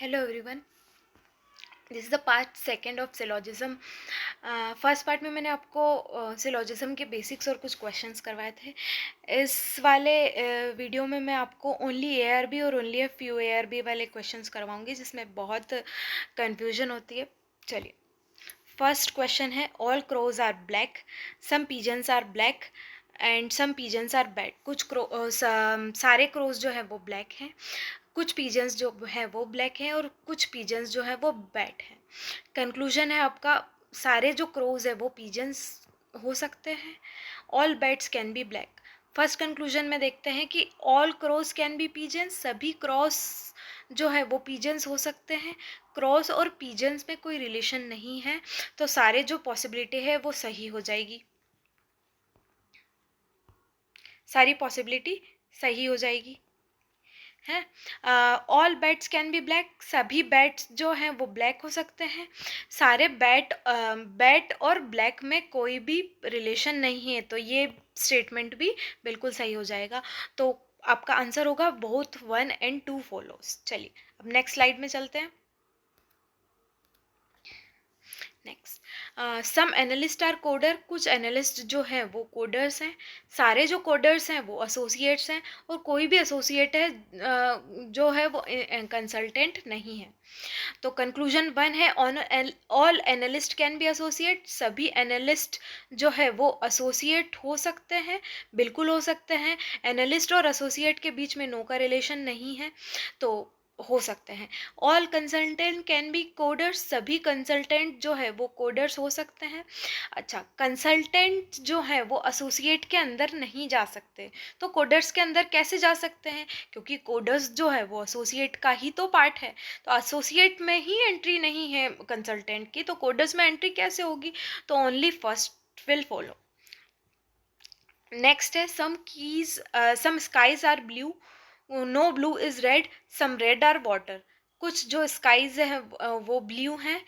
Hello everyone. This is the part second of syllogism. First part में मैंने आपको syllogism के बेसिक्स और कुछ क्वेश्चंस करवाए थे. इस वाले वीडियो में मैं आपको ओनली ए आर बी और only a few A are B वाले क्वेश्चंस करवाऊंगी जिसमें बहुत कन्फ्यूजन होती है. चलिए, फर्स्ट क्वेश्चन है all crows are black, some pigeons are black and some pigeons are bad. सारे क्रोज जो है वो ब्लैक हैं, कुछ पिजन्स जो है वो ब्लैक हैं और कुछ पिजन्स जो है वो बैड हैं. कंक्लूजन है आपका सारे जो क्रोज है वो पिजन्स हो सकते हैं. All birds can be black. First conclusion में देखते हैं कि all crows can be pigeons, सभी क्रॉस जो है वो पिजन्स हो सकते हैं. क्रॉस और पिजन्स में कोई रिलेशन नहीं है, तो सारे जो पॉसिबिलिटी है वो सही हो जाएगी. सारी पॉसिबिलिटी सही हो जाएगी है. All bats can be black, सभी बैट्स जो हैं वो ब्लैक हो सकते हैं. सारे बैट और ब्लैक में कोई भी रिलेशन नहीं है, तो ये स्टेटमेंट भी बिल्कुल सही हो जाएगा. तो आपका आंसर होगा बोथ 1 and 2 फॉलोज. चलिए अब नेक्स्ट स्लाइड में चलते हैं. Next, some analyst are coder. कुछ एनालिस्ट जो हैं वो कोडर्स हैं. सारे जो कोडर्स हैं वो एसोसिएट्स हैं और कोई भी एसोसिएट है जो है वो कंसल्टेंट नहीं है. तो कंक्लूजन 1 है all analyst can be associate. सभी एनालिस्ट जो है वो एसोसिएट हो सकते हैं, बिल्कुल हो सकते हैं. एनालिस्ट और एसोसिएट के बीच में नो का रिलेशन नहीं है, तो हो सकते हैं. All consultant can be coders. सभी कंसल्टेंट जो है वो कोडर्स हो सकते हैं. अच्छा, कंसल्टेंट जो है वो एसोसिएट के अंदर नहीं जा सकते, तो कोडर्स के अंदर कैसे जा सकते हैं? क्योंकि कोडर्स जो है वो एसोसिएट का ही तो पार्ट है, तो एसोसिएट में ही एंट्री नहीं है कंसल्टेंट की, तो कोडर्स में एंट्री कैसे होगी? तो only first will follow. Next है some skies are blue, no blue is red, some red are water. कुछ जो स्काईज है वो ब्लू हैं,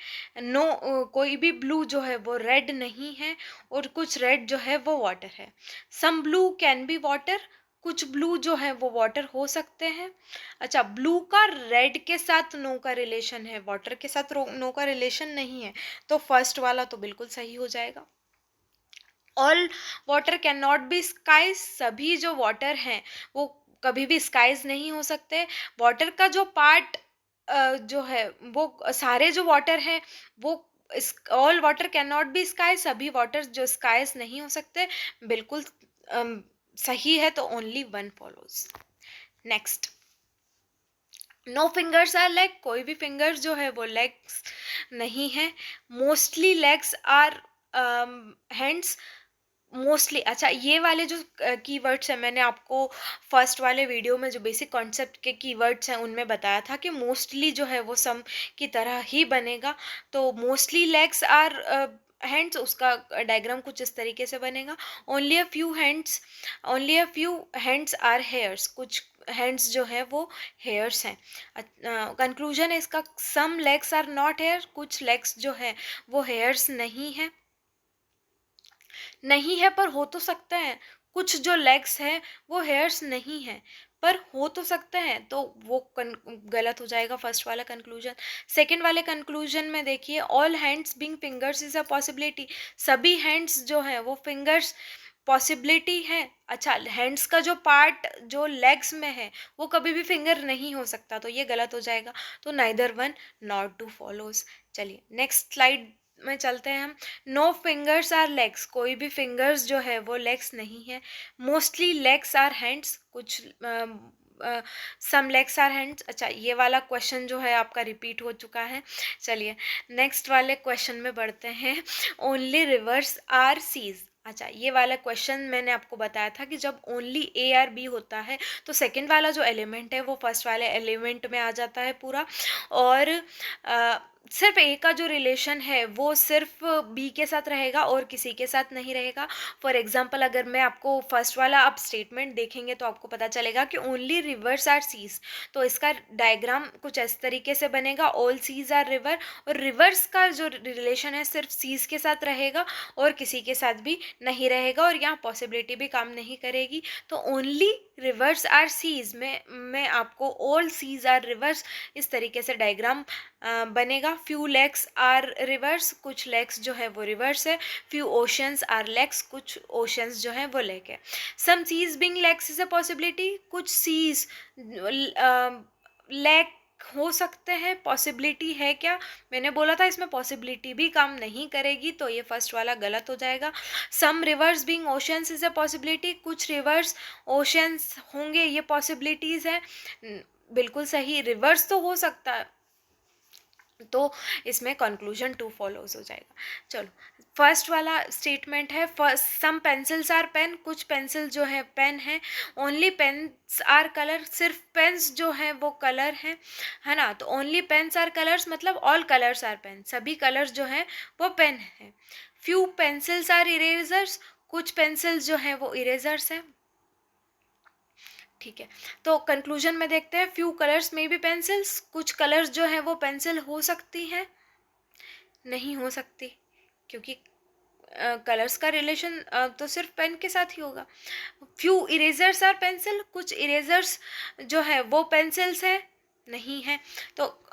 कोई भी ब्लू जो है वो रेड नहीं है और कुछ रेड जो है वो वाटर है. Some blue can be water. कुछ ब्लू जो है वो वाटर हो सकते हैं. अच्छा, ब्लू का रेड के साथ नो का रिलेशन है, वाटर के साथ नो का रिलेशन नहीं है, तो फर्स्ट वाला तो बिल्कुल सही हो जाएगा. All water can not be skies. सभी जो वाटर हैं वो कभी भी स्काईज नहीं हो सकते. वाटर का जो पार्ट जो है वो सारे जो वाटर हैं वो all water can not be sky. सभी वाटर जो स्काईज नहीं हो सकते, बिल्कुल सही है, तो only 1 follows. Next, no fingers are leg. कोई भी फिंगर्स जो है वो लेग्स नहीं है. Mostly legs are hands. Mostly, अच्छा ये वाले जो कीवर्ड्स हैं मैंने आपको फर्स्ट वाले वीडियो में जो बेसिक कॉन्सेप्ट के कीवर्ड्स हैं उनमें बताया था कि मोस्टली जो है वो सम की तरह ही बनेगा. तो मोस्टली लेग्स आर हैंड्स, उसका डायग्राम कुछ इस तरीके से बनेगा. Only a few hands, only a few hands are hairs. कुछ हैंड्स जो है वो हेयर्स हैं. कंक्लूजन है इसका, some legs are not hair. कुछ लेग्स जो है वो हेयर्स नहीं है. नहीं है पर हो तो सकते हैं. कुछ जो लेग्स हैं वो हेयर्स नहीं है पर हो तो सकते हैं, तो वो गलत हो जाएगा फर्स्ट वाला कंक्लूजन. सेकंड वाले कंक्लूजन में देखिए, all hands being fingers is a possibility. सभी हैंड्स जो है वो फिंगर्स पॉसिबिलिटी है. अच्छा, हैंड्स का जो पार्ट जो लेग्स में है वो कभी भी फिंगर नहीं हो सकता, तो ये गलत हो जाएगा. तो नाइदर 1 नॉट 2 फॉलोज. चलिए नेक्स्ट स्लाइड में चलते हैं हम. No fingers are legs. कोई भी फिंगर्स जो है वो लेग्स नहीं है. Mostly legs are hands. कुछ सम लेग्स आर हैंड्स. अच्छा, ये वाला क्वेश्चन जो है आपका रिपीट हो चुका है. चलिए नेक्स्ट वाले क्वेश्चन में बढ़ते हैं. Only rivers are seas. अच्छा, ये वाला क्वेश्चन मैंने आपको बताया था कि जब ओनली ए आर बी होता है तो सेकंड वाला जो एलिमेंट है वो फर्स्ट वाले एलिमेंट में आ जाता है पूरा, और सिर्फ ए का जो रिलेशन है वो सिर्फ बी के साथ रहेगा और किसी के साथ नहीं रहेगा। फॉर एग्जांपल अगर मैं आपको फर्स्ट वाला आप स्टेटमेंट देखेंगे तो आपको पता चलेगा कि ओनली रिवर्स आर सीज, तो इसका डायग्राम कुछ इस तरीके से बनेगा, ऑल सीज आर रिवर, और रिवर्स का जो रिलेशन है सिर्फ सीज के साथ रहेगा और किसी के साथ भी नहीं रहेगा, और यहाँ पॉसिबिलिटी भी काम नहीं करेगी। तो ओनली रिवर्स आर सीज में मैं आपको ऑल सीज आर रिवर्स इस तरीके से डायग्राम बनेगा। फ्यू लेक्स आर रिवर्स, कुछ लेक्स जो है वो रिवर्स है। फ्यू ओशंस आर लेक्स, कुछ ओशंस जो है वो लेक है। Some seas being lakes is a possibility, कुछ सीज लेक हो सकते हैं, पॉसिबिलिटी है क्या? मैंने बोला था इसमें पॉसिबिलिटी भी काम नहीं करेगी, तो ये फर्स्ट वाला गलत हो जाएगा। Some rivers being oceans is a possibility, कुछ रिवर्स ओशंस होंगे, ये पॉसिबिलिटीज़ है। बिल्कुल सही, रिवर्स तो हो सकता है, तो इसमें कंक्लूजन टू फॉलोज हो जाएगा। चलो, फर्स्ट वाला स्टेटमेंट है first some pencils are pen, कुछ पेंसिल जो है पेन है। ओनली पेन्स आर कलर, सिर्फ पेन्स जो है वो कलर है ना। तो ओनली पेन्स आर कलर्स मतलब ऑल कलर्स आर पेन, सभी कलर्स जो है वो पेन है। फ्यू पेंसिल्स आर इरेजर्स, कुछ पेंसिल्स जो है वो इरेजर्स हैं। ठीक है, तो कंक्लूजन में देखते हैं। फ्यू कलर्स में भी पेंसिल्स, कुछ कलर्स जो है वो पेंसिल हो सकती हैं, नहीं हो सकती, क्योंकि कलर्स का रिलेशन तो सिर्फ पेन के साथ ही होगा। फ्यू इरेजर्स आर पेंसिल, कुछ इरेजर्स जो है वो पेंसिल्स है, नहीं है, तो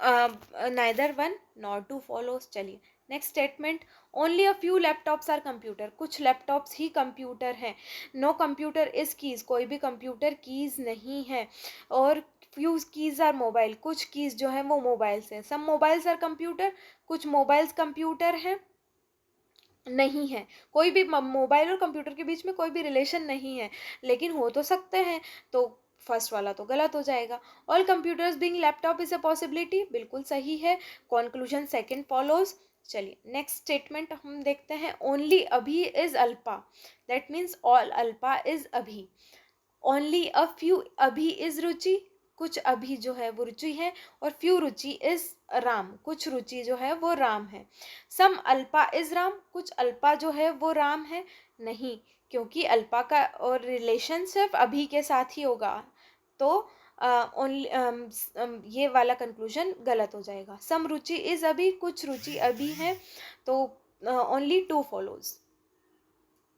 neither one not two follows. चलिए next statement, only a few laptops are computer, कुछ लैपटॉप्स ही कंप्यूटर हैं। नो कंप्यूटर इज कीज़, कोई भी कंप्यूटर कीज़ नहीं है। और फ्यू कीज़ आर मोबाइल, कुछ कीज़ जो है वो मोबाइल्स हैं। सम मोबाइल्स आर कंप्यूटर, कुछ मोबाइल्स कंप्यूटर हैं, नहीं है। कोई भी मोबाइल और कंप्यूटर के बीच में कोई भी रिलेशन नहीं है, लेकिन हो तो सकते हैं, तो फर्स्ट वाला तो गलत हो जाएगा। All computers being laptop is a possibility, बिल्कुल सही है। Conclusion second follows. चलिए नेक्स्ट स्टेटमेंट हम देखते हैं। ओनली अभी is Alpa, that means all Alpa is अभी। ओनली अ फ्यू अभी इज रुचि, कुछ अभी जो है वो रुचि है। और फ्यू रुचि इज राम, कुछ रुचि जो है वो राम है। सम अल्पा इज राम, कुछ अल्पा जो है वो राम है, नहीं, क्योंकि अल्पा का और रिलेशन सिर्फ अभी के साथ ही होगा, तो ओनली ये वाला कंक्लूजन गलत हो जाएगा। सम रुचि इज अभी, कुछ रुचि अभी है, तो ओनली टू फॉलोज।